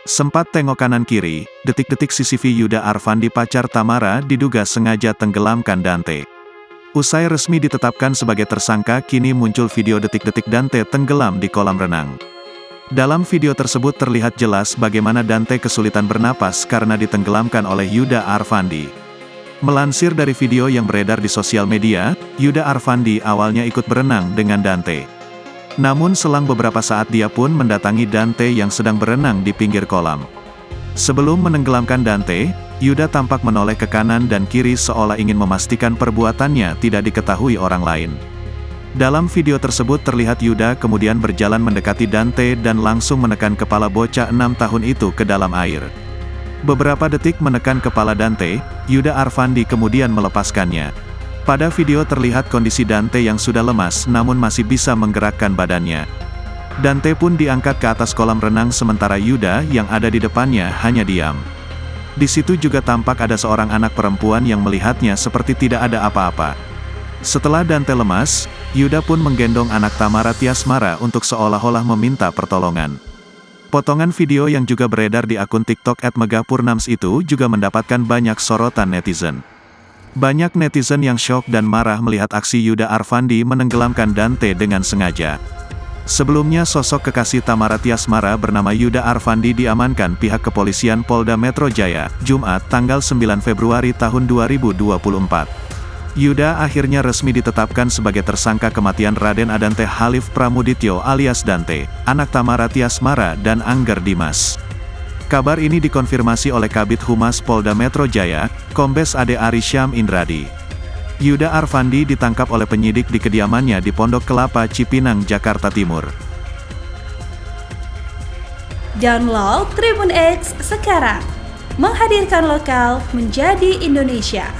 Sempat tengok kanan kiri, detik-detik CCTV Yuda Arfandi pacar Tamara diduga sengaja tenggelamkan Dante. Usai resmi ditetapkan sebagai tersangka, kini muncul video detik-detik Dante tenggelam di kolam renang. Dalam video tersebut terlihat jelas bagaimana Dante kesulitan bernapas karena ditenggelamkan oleh Yuda Arfandi. Melansir dari video yang beredar di sosial media, Yuda Arfandi awalnya ikut berenang dengan Dante. Namun selang beberapa saat dia pun mendatangi Dante yang sedang berenang di pinggir kolam. Sebelum menenggelamkan Dante, Yuda tampak menoleh ke kanan dan kiri seolah ingin memastikan perbuatannya tidak diketahui orang lain. Dalam video tersebut terlihat Yuda kemudian berjalan mendekati Dante dan langsung menekan kepala bocah 6 tahun itu ke dalam air. Beberapa detik menekan kepala Dante, Yuda Arfandi kemudian melepaskannya. Pada video terlihat kondisi Dante yang sudah lemas namun masih bisa menggerakkan badannya. Dante pun diangkat ke atas kolam renang sementara Yuda yang ada di depannya hanya diam. Di situ juga tampak ada seorang anak perempuan yang melihatnya seperti tidak ada apa-apa. Setelah Dante lemas, Yuda pun menggendong anak Tamara Tiasmara untuk seolah-olah meminta pertolongan. Potongan video yang juga beredar di akun TikTok @megapurnams itu juga mendapatkan banyak sorotan netizen. Banyak netizen yang syok dan marah melihat aksi Yuda Arfandi menenggelamkan Dante dengan sengaja. Sebelumnya sosok kekasih Tamara Tiasmara bernama Yuda Arfandi diamankan pihak kepolisian Polda Metro Jaya, Jumat, tanggal 9 Februari tahun 2024. Yuda akhirnya resmi ditetapkan sebagai tersangka kematian Raden Adante Halif Pramudityo alias Dante, anak Tamara Tiasmara dan Angger Dimas. Kabar ini dikonfirmasi oleh Kabid Humas Polda Metro Jaya, Kombes Ade Arisyam Indradi. Yuda Arfandi ditangkap oleh penyidik di kediamannya di Pondok Kelapa, Cipinang, Jakarta Timur. Download Tribun X sekarang, menghadirkan lokal menjadi Indonesia.